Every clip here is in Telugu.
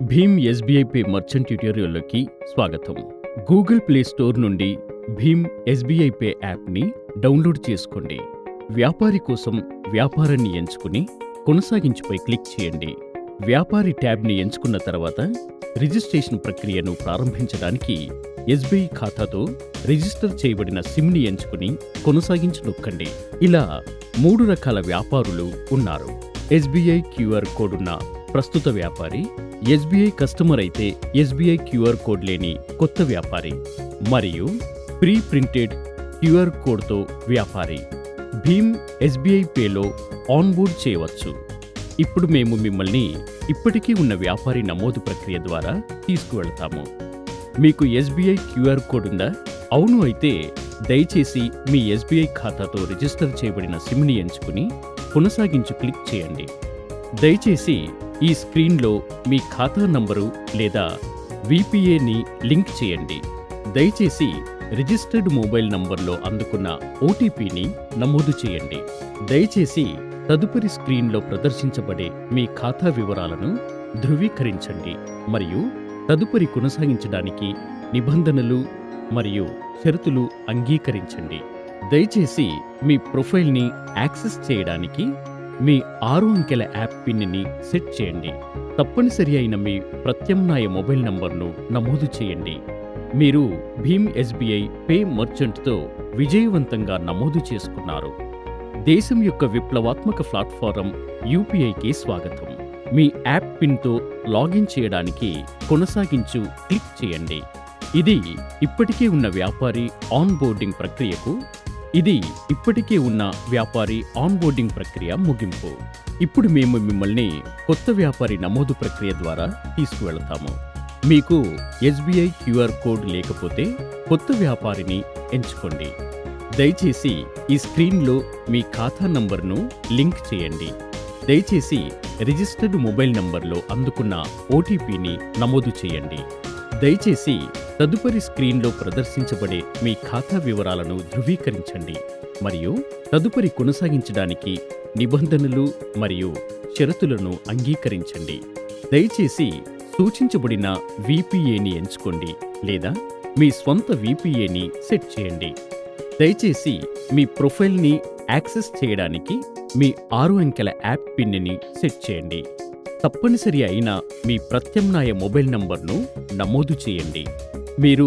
భీమ్ ఎస్బీఐ పే మర్చెంట్ ట్యుటోరియల్లోకి స్వాగతం. గూగుల్ ప్లే స్టోర్ నుండి భీమ్ ఎస్బీఐ పే యాప్ని డౌన్లోడ్ చేసుకోండి. వ్యాపారి కోసం వ్యాపారాన్ని ఎంచుకుని కొనసాగించుపై క్లిక్ చేయండి. వ్యాపారి ట్యాబ్ని ఎంచుకున్న తర్వాత రిజిస్ట్రేషన్ ప్రక్రియను ప్రారంభించడానికి ఎస్బీఐ ఖాతాతో రిజిస్టర్ చేయబడిన సిమ్ని ఎంచుకుని కొనసాగించు నొక్కండి. ఇలా 3 రకాల వ్యాపారులు ఉన్నారు. ఎస్బీఐ క్యూఆర్ కోడ్ ఉన్న ప్రస్తుత వ్యాపారి, ఎస్బీఐ కస్టమర్ అయితే ఎస్బీఐ క్యూఆర్ కోడ్ లేని కొత్త వ్యాపారి, మరియు ప్రీ ప్రింటెడ్ క్యూఆర్ కోడ్తో వ్యాపారి. భీమ్ ఎస్బీఐ పేలో ఆన్బోర్డ్ చేయవచ్చు. ఇప్పుడు మేము మిమ్మల్ని ఇప్పటికీ ఉన్న వ్యాపారి నమోదు ప్రక్రియ ద్వారా తీసుకువెళ్తాము. మీకు ఎస్బీఐ క్యూఆర్ కోడ్ ఉందా? అవును అయితే దయచేసి మీ ఎస్బీఐ ఖాతాతో రిజిస్టర్ చేయబడిన సిమ్ని ఎంచుకుని కొనసాగించు క్లిక్ చేయండి. దయచేసి ఈ స్క్రీన్లో మీ ఖాతా నంబరు లేదా విపిఏని లింక్ చేయండి. దయచేసి రిజిస్టర్డ్ మొబైల్ నంబర్లో అందుకున్న ఓటీపీని నమోదు చేయండి. దయచేసి తదుపరి స్క్రీన్లో ప్రదర్శించబడే మీ ఖాతా వివరాలను ధృవీకరించండి మరియు తదుపరి కొనసాగించడానికి నిబంధనలు మరియు షరతులు అంగీకరించండి. దయచేసి మీ ప్రొఫైల్ని యాక్సెస్ చేయడానికి మీ 6 అంకెల యాప్ పిన్ని సెట్ చేయండి. తప్పనిసరి అయిన మీ ప్రత్యామ్నాయ మొబైల్ నంబర్ను నమోదు చేయండి. మీరు భీమ్ ఎస్బీఐ పే మర్చెంట్తో విజయవంతంగా నమోదు చేసుకున్నారు. దేశం యొక్క విప్లవాత్మక ప్లాట్ఫారం యూపీఐకి స్వాగతం. మీ యాప్ పిన్తో లాగిన్ చేయడానికి కొనసాగించు క్లిక్ చేయండి. ఇది ఇప్పటికే ఉన్న వ్యాపారి ఆన్బోర్డింగ్ ప్రక్రియ ముగింపు. ఇప్పుడు మేము మిమ్మల్ని కొత్త వ్యాపారి నమోదు ప్రక్రియ ద్వారా తీసుకువెళతాము. మీకు ఎస్బీఐ క్యూఆర్ కోడ్ లేకపోతే కొత్త వ్యాపారిని ఎంచుకోండి. దయచేసి ఈ స్క్రీన్లో మీ ఖాతా నంబర్ను లింక్ చేయండి. దయచేసి రిజిస్టర్డ్ మొబైల్ నంబర్లో అందుకున్న ఓటీపీని నమోదు చేయండి. దయచేసి తదుపరి స్క్రీన్లో ప్రదర్శించబడే మీ ఖాతా వివరాలను ధృవీకరించండి మరియు తదుపరి కొనసాగించడానికి నిబంధనలు మరియు షరతులను అంగీకరించండి. దయచేసి సూచించబడిన విపిఏని ఎంచుకోండి లేదా మీ స్వంత విపిఏని సెట్ చేయండి. దయచేసి మీ ప్రొఫైల్ని యాక్సెస్ చేయడానికి మీ 6 అంకెల యాప్ పిన్ని సెట్ చేయండి. తప్పనిసరి అయిన మీ ప్రత్యామ్నాయ మొబైల్ నంబర్ను నమోదు చేయండి. మీరు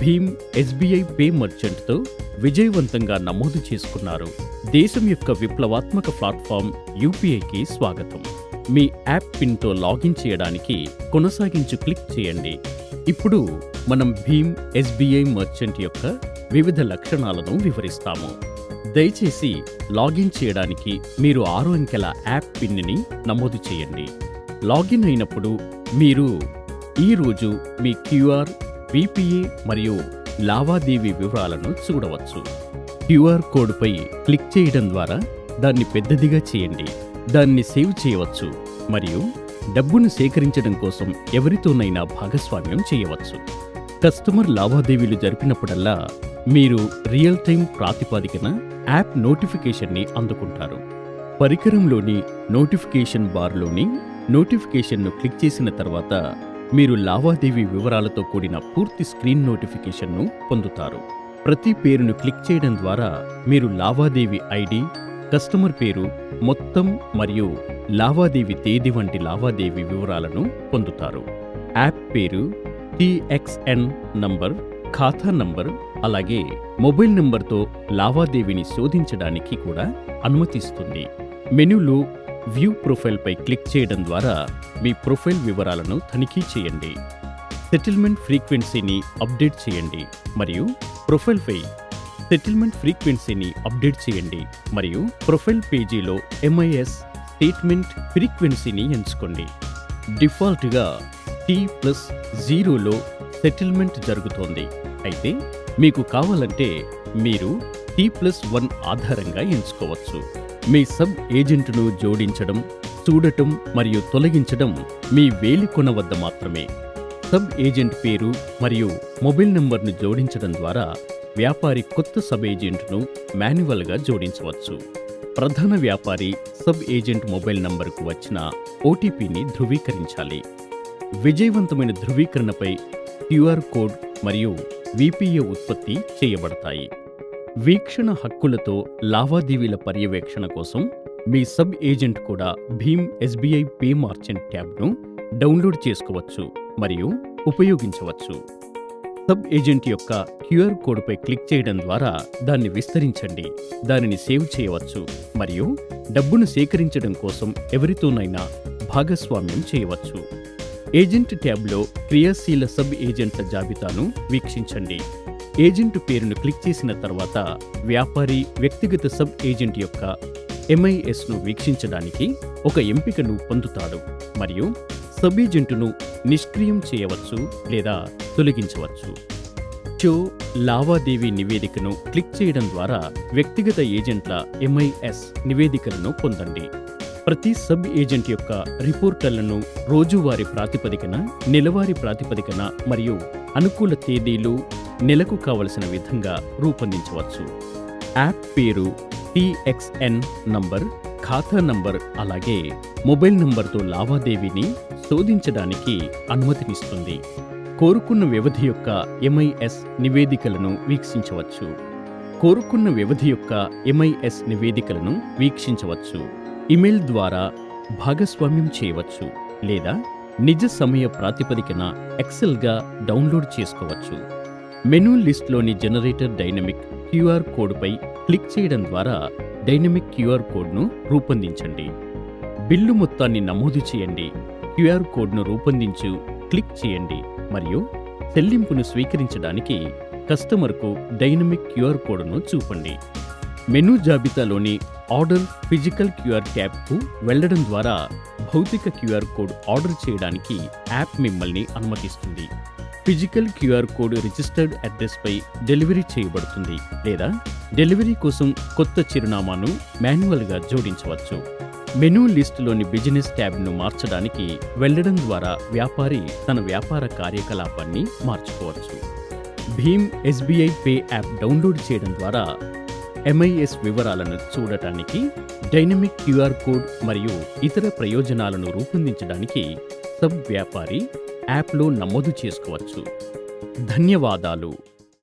భీమ్ ఎస్బీఐ పే మర్చెంట్తో విజయవంతంగా నమోదు చేసుకున్నారు. దేశం యొక్క విప్లవాత్మక ప్లాట్ఫామ్ యూపీఐకి స్వాగతం. మీ యాప్ పిన్తో లాగిన్ చేయడానికి కొనసాగించు క్లిక్ చేయండి. ఇప్పుడు మనం భీమ్ ఎస్బీఐ మర్చెంట్ యొక్క వివిధ లక్షణాలను వివరిస్తాము. దయచేసి లాగిన్ చేయడానికి మీరు 6 అంకెల యాప్ పిన్ని నమోదు చేయండి. లాగిన్ అయినప్పుడు మీరు ఈరోజు మీ క్యూఆర్, విపిఏ మరియు లావాదేవీ వివరాలను చూడవచ్చు. క్యూఆర్ కోడ్పై క్లిక్ చేయడం ద్వారా దాన్ని పెద్దదిగా చేయండి. దాన్ని సేవ్ చేయవచ్చు మరియు డబ్బును సేకరించడం కోసం ఎవరితోనైనా భాగస్వామ్యం చేయవచ్చు. కస్టమర్ లావాదేవీలు జరిపినప్పుడల్లా మీరు రియల్ టైం ప్రాతిపదికన యాప్ నోటిఫికేషన్ని అందుకుంటారు. పరికరంలోని నోటిఫికేషన్ బార్లోని నోటిఫికేషన్ను క్లిక్ చేసిన తర్వాత మీరు లావాదేవీ వివరాలతో కూడిన పూర్తి స్క్రీన్ నోటిఫికేషన్ను పొందుతారు. ప్రతి పేరును క్లిక్ చేయడం ద్వారా మీరు లావాదేవీ ఐడి, కస్టమర్ పేరు, మొత్తం మరియు లావాదేవీ తేదీ వంటి లావాదేవీ వివరాలను పొందుతారు. యాప్ పేరు, టిఎక్స్ఎన్ నంబర్, ఖాతా నంబర్, అలాగే మొబైల్ నంబర్తో లావాదేవీని శోధించడానికి కూడా అనుమతిస్తుంది. మెనూలో వ్యూ ప్రొఫైల్పై క్లిక్ చేయడం ద్వారా మీ ప్రొఫైల్ వివరాలను తనిఖీ చేయండి. సెటిల్మెంట్ ఫ్రీక్వెన్సీని అప్డేట్ చేయండి మరియు ప్రొఫైల్ పేజీలో ఎంఐఎస్ స్టేట్మెంట్ ఫ్రీక్వెన్సీని ఎంచుకోండి. డిఫాల్ట్గా T+0లో సెటిల్మెంట్ జరుగుతోంది. అయితే మీకు కావాలంటే మీరు T+1 ఆధారంగా ఎంచుకోవచ్చు. మీ సబ్ ఏజెంట్ను జోడించడం, చూడటం మరియు తొలగించడం మీ వేలికొన వద్ద మాత్రమే. సబ్ ఏజెంట్ పేరు మరియు మొబైల్ నంబర్ను జోడించడం ద్వారా వ్యాపారి కొత్త సబ్ ఏజెంట్ను మాన్యువల్గా జోడించవచ్చు. ప్రధాన వ్యాపారి సబ్ ఏజెంట్ మొబైల్ నంబర్కు వచ్చిన ఓటీపీని ధృవీకరించాలి. విజయవంతమైన ధృవీకరణపై క్యూఆర్ కోడ్ మరియు విపిఏ ఉత్పత్తి చేయబడతాయి. వీక్షణ హక్కులతో లావాదేవీల పర్యవేక్షణ కోసం మీ సబ్ ఏజెంట్ కూడా భీమ్ ఎస్బీఐ పే మార్చెంట్ ట్యాబ్ను డౌన్లోడ్ చేసుకోవచ్చు మరియు ఉపయోగించవచ్చు. సబ్ ఏజెంట్ యొక్క క్యూఆర్ కోడ్పై క్లిక్ చేయడం ద్వారా దాన్ని విస్తరించండి, దానిని సేవ్ చేయవచ్చు మరియు డబ్బును సేకరించడం కోసం ఎవరితోనైనా భాగస్వామ్యం చేయవచ్చు. ఏజెంట్ ట్యాబ్లో క్రియాశీల సబ్ ఏజెంట్ల జాబితాను వీక్షించండి. ఏజెంట్ పేరును క్లిక్ చేసిన తర్వాత వ్యాపారి వ్యక్తిగత సబ్ ఏజెంట్ యొక్క ఎంఐఎస్ను వీక్షించడానికి ఒక ఎంపికను పొందుతాడు మరియు సబ్ ఏజెంటును నిష్క్రియం చేయవచ్చు లేదా తొలగించవచ్చు. షో లావాదేవీ నివేదికను క్లిక్ చేయడం ద్వారా వ్యక్తిగత ఏజెంట్ల ఎంఐఎస్ నివేదికలను పొందండి. ప్రతి సబ్ ఏజెంట్ యొక్క రిపోర్టర్లను రోజువారీ ప్రాతిపదికన, నెలవారీ ప్రాతిపదికన మరియు అనుకూల తేదీలు, నెలకు కావలసిన విధంగా రూపొందించవచ్చు. యాప్ పేరు, టిఎక్స్ఎన్ నంబర్, ఖాతా నంబర్ అలాగే మొబైల్ నంబర్తో లావాదేవీని శోధించడానికి అనుమతినిస్తుంది. కోరుకున్న వ్యవధి యొక్క ఎంఐఎస్ నివేదికలను వీక్షించవచ్చు. కోరుకున్న వ్యవధి యొక్క ఎంఐఎస్ నివేదికలను వీక్షించవచ్చు. ఇమెయిల్ ద్వారా భాగస్వామ్యం చేయవచ్చు లేదా నిజ సమయ ప్రాతిపదికన ఎక్సెల్గా డౌన్లోడ్ చేసుకోవచ్చు. మెనూ లిస్ట్లోని జనరేటర్ డైనమిక్ క్యూఆర్ కోడ్పై క్లిక్ చేయడం ద్వారా డైనమిక్ క్యూఆర్ కోడ్ను రూపొందించండి. బిల్లు మొత్తాన్ని నమోదు చేయండి. క్యూఆర్ కోడ్ను రూపొందించు క్లిక్ చేయండి మరియు చెల్లింపును స్వీకరించడానికి కస్టమర్కు డైనమిక్ క్యూఆర్ కోడ్ను చూపండి. మెనూ జాబితాలోని ఆర్డర్ ఫిజికల్ క్యూఆర్ ట్యాబ్కు వెళ్లడం ద్వారా భౌతిక క్యూఆర్ కోడ్ ఆర్డర్ చేయడానికి యాప్ మిమ్మల్ని అనుమతిస్తుంది. ఫిజికల్ క్యూఆర్ కోడ్ రిజిస్టర్డ్ అడ్రస్పై డెలివరీ చేయబడుతుంది లేదా డెలివరీ కోసం కొత్త చిరునామాను మాన్యువల్గా జోడించవచ్చు. మెనూ లిస్టులోని బిజినెస్ ట్యాబ్ను మార్చడానికి వెళ్లడం ద్వారా వ్యాపారి తన వ్యాపార కార్యకలాపాన్ని మార్చుకోవచ్చు. భీమ్ ఎస్బీఐ పే యాప్ డౌన్లోడ్ చేయడం ద్వారా ఎంఐఎస్ వివరాలను చూడటానికి, డైనమిక్ క్యూఆర్ కోడ్ మరియు ఇతర ప్రయోజనాలను రూపొందించడానికి సబ్ వ్యాపారి యాప్లో నమోదు చేసుకోవచ్చు. ధన్యవాదాలు.